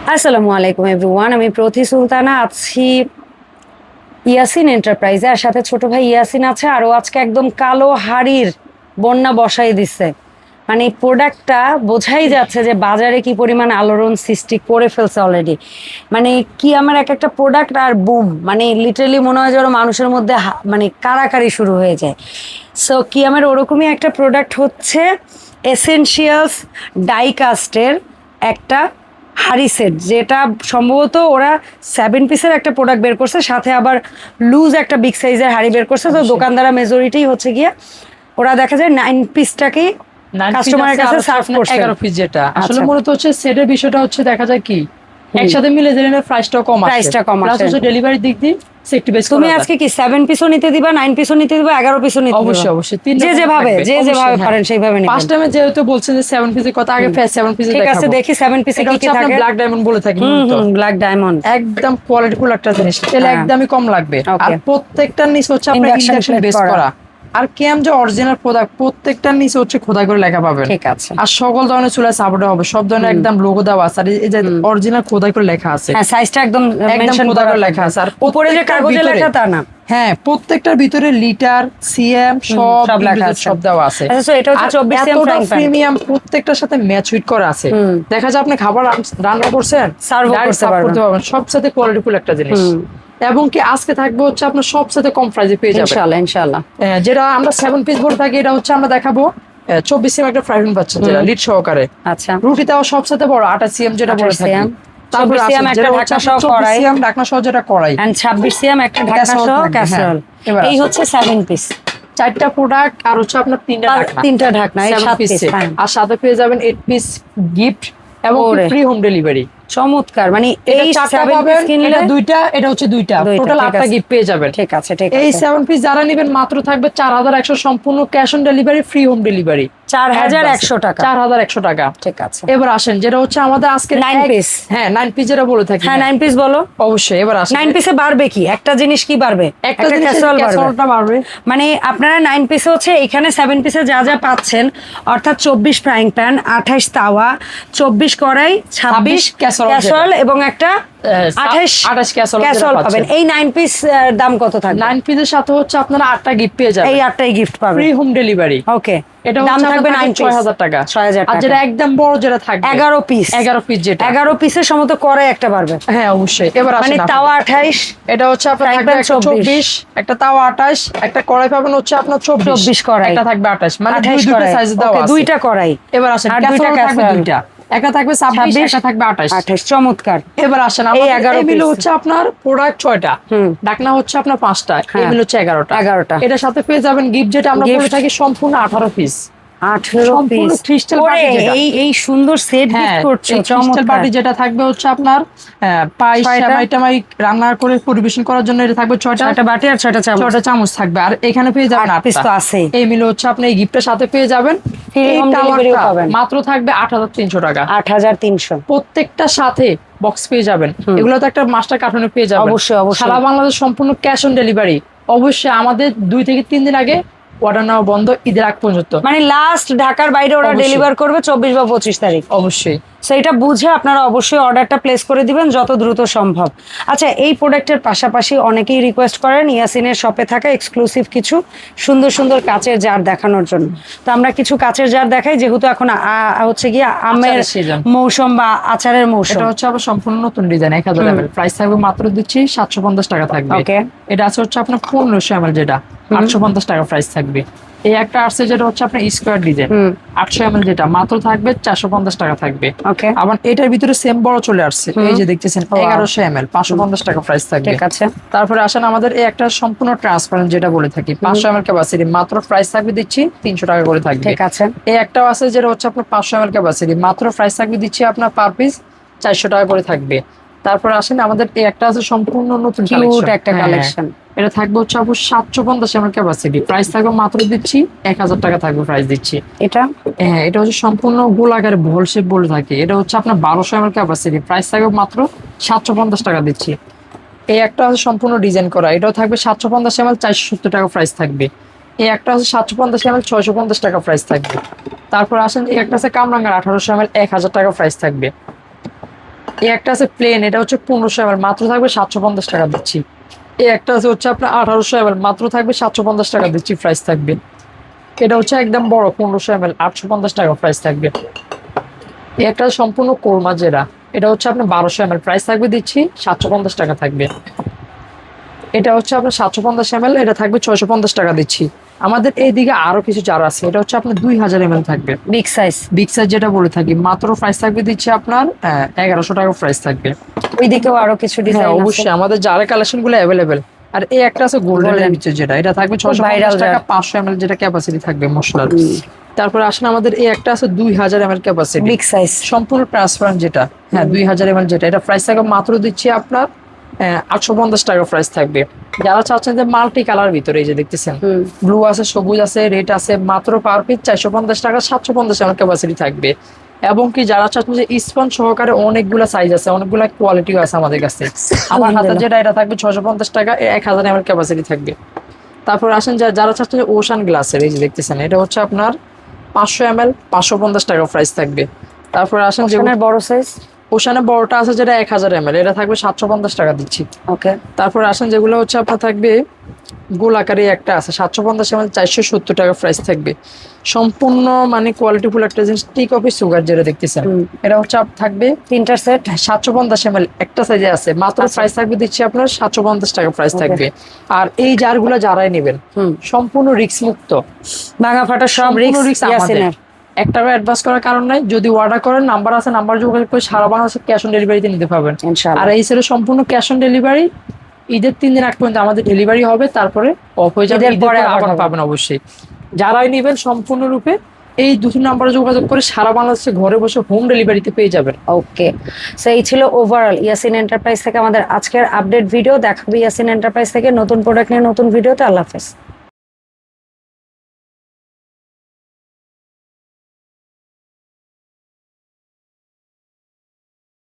আসসালামু আলাইকুম এভরিওয়ান, আমি প্রতি সুলতানা আছি ইয়াসিন এন্টারপ্রাইজে, আর সাথে ছোট ভাই ইয়াসিন আছে। আরও আজকে একদম কালো হাড়ির বন্যা বসাই দিচ্ছে। মানে এই প্রোডাক্টটা বোঝাই যাচ্ছে যে বাজারে কি পরিমাণ আলোড়ন সৃষ্টি করে ফেলছে অলরেডি। মানে কি আমার এক একটা প্রোডাক্ট আর বুম, মানে লিটারালি মনে হয় যেন মানুষের মধ্যে মানে কারাকারি শুরু হয়ে যায়। সো কি আমার ওরকমই একটা প্রোডাক্ট হচ্ছে এসেনশিয়ালস ডাইকাস্টের একটা হাড়ি সেট, যেটা সম্ভবত ওরা 7 পিসের একটা প্রোডাক্ট বের করছে, সাথে আবার লুজ একটা বিগ সাইজের হাড়ি বের করছে। তো দোকানদাররা মেজরিটি হচ্ছে গিয়ে ওরা দেখা যায় 9 পিসটাকেই কাস্টমারের কাছে সার্ভ করছে। 11 পিস যেটা আসলে মূলত হচ্ছে সেটের বিষয়টা হচ্ছে দেখা যায় কি একসাথে মিলে দিলে প্রাইসটাও কম আসে, প্রাইসটা কম আসে। প্লাস ডেলিভারি দিক দিয়ে সেফটি বেস। তুমি আজকে কি 7 পিসও নিতে দিবা, 9 পিসও নিতে দিবা, 11 পিসও নিতে দিবা? অবশ্যই অবশ্যই, যে যেভাবে পারেন সেইভাবে নিবেন। ফার্স্ট টাইমে যেহেতু বলছেন যে 7 পিসের কথা, আগে 7 পিসে ঠিক আছে, দেখি 7 পিসে কি কি থাকে। ব্ল্যাক ডায়মন্ড বলে থাকি, ব্ল্যাক ডায়মন্ড একদম কোয়ালিটিফুল একটা জিনিস, তেল একদমই কম লাগবে। আর প্রত্যেকটার নিচে হচ্ছে আপনার ইন্ডাকশন বেস করা, আর কেম যে অরিজিনাল প্রোডাক্ট প্রত্যেকটার নিচে হচ্ছে খোদাই করে লেখা পাবেন। ঠিক আছে, আর সকল ধরনের চুলায় সাপোর্ট হবে, সব ধরনের একদম লোগো দেওয়া আছে, আর এই যে অরিজিনাল খোদাই করে লেখা আছে। হ্যাঁ, সাইজটা একদম মেনশন খোদাই করে লেখা আছে। আর উপরে যে কাগজে লেখা তা না, হ্যাঁ প্রত্যেকটার ভিতরে লিটার সিএম সব লেখা আছে, সব দেওয়া আছে। আচ্ছা, সো এটা হচ্ছে 24 সিএম ফ্রাইং প্যান, প্রিমিয়াম, প্রত্যেকটার সাথে ম্যাচ ফিট করা আছে। দেখা যায় আপনি খাবার রান্না করছেন, সার্ভ করতে পারবেন, সবসাথে কোয়ালিটিফুল একটা জিনিস। এবং কি আজকে থাকবে হচ্ছে আপনার সবসাথে কম প্রাইসে পেয়ে যাবেন ইনশাআল্লাহ ইনশাআল্লাহ। যেটা আমরা 7 পিস ভরে থাকি, এটা হচ্ছে আমরা দেখাবো 24 সিএম একটা ফ্রাই প্যান পাচ্ছেন, যেটা লিড সহকারে। আচ্ছা, রুটিটাও সবসাথে বড় 28 সিএম যেটা বলে থাকি। তারপর 24 সিএম একটা ঢাকনা সহ কড়াই, 24 সিএম ঢাকনা সহ যেটা কড়াই, এন্ড 26 সিএম একটা ঢাকনা সহ ক্যাসারোল। এই হচ্ছে 7 পিস, 4টা প্রোডাক্ট, আর হচ্ছে আপনার 3টা ঢাকনা, এই 7 পিস। আর সাথে পেয়ে যাবেন 8 পিস গিফট এবং ফ্রি হোম ডেলিভারি। চমৎকার। মানে এই 7 পিস কিনলে এটা দুইটা, এটা হচ্ছে দুইটা, টোটাল 8টা গিফট পেয়ে যাবেন। ঠিক আছে, ঠিক আছে। এই 7 পিস যারা নেবেন মাত্র থাকবে 4100, সম্পূর্ণ cash on delivery, free home delivery 4100 টাকা। 4100 টাকা। ঠিক আছে, এবার আসেন যেটা হচ্ছে আমাদের আজকে 9 পিস। হ্যাঁ 9 পিস যেটা বলে থাকি। হ্যাঁ 9 পিস বলো। অবশ্যই, এবার আসেন 9 পিসে বাড়বে কি? একটা জিনিস কি বাড়বে? একটা ক্যাসারোলটা বাড়বে। মানে আপনারা 9 পিসে হচ্ছে এখানে 7 পিসে যা যা পাচ্ছেন, অর্থাৎ 24 ফ্রাইং প্যান, 28 তাওয়া, 24 কড়াই, 26 ক্যাসারোল এবং একটা 28 ক্যাসারোল পাবেন। এই 9 পিস দাম কত থাকবে? 9 পিসের সাথে হচ্ছে আপনারা 8টা গিফট পেয়ে যাবেন। এই 8টাই গিফট পাবেন, ফ্রি হোম ডেলিভারি। ওকে, এটা দাম থাকবে 6000 টাকা। 6000 আর টাকা। যেটা একদম বড় যেটা থাকবে 11 পিস, 11 পিস যেটা 11 পিসের সমত কড়াই একটা পারবে। হ্যাঁ অবশ্যই। এবার আসেন মানে তাওয়া 28, এটা হচ্ছে আপনার থাকবে 24, একটা তাওয়া 28, একটা কড়াই পাবেন হচ্ছে আপনার 24 কড়াই, একটা থাকবে 28, মানে 28 দুটো সাইজ দেওয়া আছে, দুইটা কড়াই। এবার আসেন ক্যাসারোল থাকবে দুইটা, একটা থাকবে 26, একটা থাকবে 28। চমৎকার। এবার আসেন আমাদের এই মিলে হচ্ছে আপনার প্রোডাক্ট 6টা, ঢাকনা হচ্ছে আপনার 5টা, এই মিলে হচ্ছে 11টা। এটার সাথে পেয়ে যাবেন গিফট, যেটা আমরা বলে থাকি সম্পূর্ণ 18 পিস। 18 পিস ক্রিস্টাল বাটি, এই সুন্দর সেট গিফট করছো। ক্রিস্টাল বাটি যেটা থাকবে হচ্ছে আপনার পায়েস সেমাই টামাই রান্না করে পরিবেশন করার জন্য, এটা থাকবে 6টা বাটি আর 6টা চামচ থাকবে। আর এখানে পেয়ে যাবেন 8 পিস তো আছে। এই মিলে হচ্ছে আপনি এই গিফটের সাথে পেয়ে যাবেন মাত্র থাকবে 8300 টাকা। 8300 প্রত্যেকটার সাথে বক্স পেয়ে যাবেন। এগুলো তো একটা মাস্টার কার্টুনে পেয়ে যাবেন। অবশ্যই অবশ্যই। সারা বাংলাদেশ সম্পূর্ণ ক্যাশ অন ডেলিভারি। অবশ্যই আমাদের 2 থেকে 3 দিন আগে অর্ডার নেওয়া বন্ধ, ঈদের আগ পর্যন্ত। মানে লাস্ট ঢাকার বাইরে ওরা ডেলিভার করবে 24 বা 25 তারিখ। অবশ্যই সেইটা বুঝে আপনারা অবশ্যই অর্ডারটা প্লেস করে দিবেন যত দ্রুত সম্ভব। আচ্ছা, এই প্রোডাক্টের পাশাপাশি অনেকেই রিকোয়েস্ট করেন ইয়াসিনের শপে থাকা এক্সক্লুসিভ কিছু সুন্দর সুন্দর কাচের জার দেখানোর জন্য। তো আমরা কিছু কাচের জার দেখাই, যেহেতু এখন হচ্ছে গিয়ে আমের মৌসুম বা আচারের মৌসুম। এটা হচ্ছে আবার সম্পূর্ণ নতুন ডিজাইন, 1000 ml, প্রাইস থাকবে মাত্র দিচ্ছি 750 টাকা থাকবে। ওকে, এটা আছে হচ্ছে আপনার 1500 ml, যেটা 850 টাকা প্রাইস থাকবে। এই একটা আছে যেটা হচ্ছে আপনার স্কয়ার ডিজাইন 800 ml, যেটা মাত্র থাকবে 450 টাকা থাকবে। ওকে, আবার এটার ভিতরে সেম বড় চলে আসছে, এই যে দেখতেছেন 1100 ml, 550 টাকা প্রাইস থাকবে। ঠিক আছে। তারপরে আসেন আমাদের এই একটা সম্পূর্ণ ট্রান্সপারেন্ট যেটা বলে থাকি, 500 ml ক্যাপাসিটি, মাত্র প্রাইস থাকবে দিচ্ছি 300 টাকা করে থাকবে। ঠিক আছে। এই একটাও আছে যেটা হচ্ছে আপনার 500 ml ক্যাপাসিটি, মাত্র প্রাইস থাকবে দিচ্ছি আপনার পার পিস 400 টাকা করে থাকবে। তারপর আসেন আমাদের এই একটা আছে সম্পূর্ণ নতুন কালেকশন, এটা থাকবে হচ্ছে আপু 750 ml ক্যাপাসিটি, প্রাইস থাকবে মাত্র দিচ্ছি 1000 টাকা থাকবে প্রাইস দিচ্ছি। এটা হ্যাঁ, এটা হচ্ছে সম্পূর্ণ গোলাকারে বল শেপ বলে থাকে, এটা হচ্ছে আপনার 1200 ml ক্যাপাসিটি, প্রাইস থাকবে মাত্র 750 টাকা দিচ্ছি। এই একটা আছে সম্পূর্ণ ডিজাইন করা, এটাও থাকবে 750 ml, 470 টাকা প্রাইস থাকবে। এই একটা আছে 750 ml, 650 টাকা প্রাইস থাকবে। তারপর আসেন এই একটা আছে কামরাঙ্গার 1800 ml, 1000 টাকা প্রাইস থাকবে। এই একটা আছে প্লেন, এটা হচ্ছে 1500 ml, মাত্র থাকবে 750 টাকা দিচ্ছি। এই একটা আছে হচ্ছে আপনার 1800 ml, মাত্র থাকবে 750 টাকা দিচ্ছি, প্রাইস থাকবে। এটা হচ্ছে একদম বড় 1500 ml, 850 টাকা প্রাইস থাকবে। এই একটা সম্পূর্ণ কোরমা জেরা, এটা হচ্ছে আপনার 1200 ml, প্রাইস থাকবে দিচ্ছি 750 টাকা থাকবে। এটা হচ্ছে আপনার 750 ml, এটা থাকবে 650 টাকা দিচ্ছি। আমাদের এইদিকে আরো কিছু জার আছে, এটা হচ্ছে আপনার 2000 ml থাকবে, বিগ সাইজ। বিগ সাইজ যেটা বলে থাকি, মাত্র প্রাইস থাকবে দিচ্ছি আপনার 1100 টাকা প্রাইস থাকবে। ওইদিকেও আরো কিছু ডিজাইন হ্যাঁ আছে। অবশ্যই আমাদের জারের কালেকশন গুলো অ্যাভেলেবেল। আর এই একটা আছে গোল্ডেন ভিতরে, যেটা এটা থাকবে 650 টাকা, 500 ml যেটা ক্যাপাসিটি থাকবে মশলার। তারপর আসেন আমাদের এই একটা আছে 2000 ml ক্যাপাসিটি, বিগ সাইজ, সম্পূর্ণ ট্রান্সপারেন্ট যেটা, হ্যাঁ 2000 ml যেটা, এটা প্রাইস থাকবে মাত্র দিচ্ছি আপনার 850 টাকা প্রাইস থাকবে। যারা চাচ্ছেন যে মাল্টি কালার ভিতরে, এই যে দেখতেছেন ব্লু আছে, সবুজ আছে, রেড আছে, মাত্র পার পিস 450 টাকা, 750 ml ক্যাপাসিটি থাকবে। এবং কি যারা চাচ্ছেন যে স্পঞ্জ সহকারে অনেকগুলা সাইজ আছে, অনেকগুলা কোয়ালিটিও আছে আমাদের কাছে। আমার হাতে যেটা, এটা থাকবে 650 টাকা, 1000 ml ক্যাপাসিটি থাকবে। তারপর আসেন যারা চাচ্ছেন যে ওশান গ্লাসের, এই যে দেখতেছেন, এটা হচ্ছে আপনার 500 ml, 550 টাকা প্রাইস থাকবে। তারপর আসেন যে বড় সাইজ, ওশানে বড়টা আছে যেটা 1000 ml, এটা থাকবে 750 টাকা দিচ্ছি। ওকে। তারপর আসেন যেগুলো হচ্ছে আপনার থাকবে গোল আকারে একটা আছে 750 ml, 470 টাকা প্রাইস থাকবে। সম্পূর্ণ মানে কোয়ালিটিফুল একটা জিনিস, টি কফি সুগার যেটা দেখতেছেন, এটা হচ্ছে থাকবে 3টা সেট 750 ml, একটা সাইজে আছে, মাত্র প্রাইস থাকবে দিচ্ছি আপনার 750 টাকা প্রাইস থাকবে। আর এই জারগুলো যারাই নেবেন সম্পূর্ণ রিস্ক মুক্ত, ভাঙা ফাটা সব রিস্ক ইয়াসিনের। একটা অ্যাডভান্স করার কারণ নাই, যদি অর্ডার করেন নাম্বার আছে, নাম্বার যোগাযোগ করে সারা বাংলাদেশে ক্যাশ অন ডেলিভারিতে নিতে পারবেন ইনশাআল্লাহ। আর এই সেলে সম্পূর্ণ ক্যাশ অন ডেলিভারি, ঈদের 3 দিন আগ পর্যন্ত আমাদের ডেলিভারি হবে, তারপরে অফ হয়ে যাবে, ঈদের পরে আবার পাবেন অবশ্যই। যারাই নেবেন সম্পূর্ণরূপে এই দুটো নাম্বারে যোগাযোগ করে সারা বাংলাদেশে ঘরে বসে হোম ডেলিভারিতে পেয়ে যাবেন। ওকে, সো এই ছিল ওভারঅল ইয়াসিন এন্টারপ্রাইজ থেকে আমাদের আজকের আপডেট ভিডিও। দেখাবো ইয়াসিন এন্টারপ্রাইজ থেকে নতুন প্রোডাক্ট নিয়ে নতুন ভিডিওতে। আল্লাহ হাফেজ।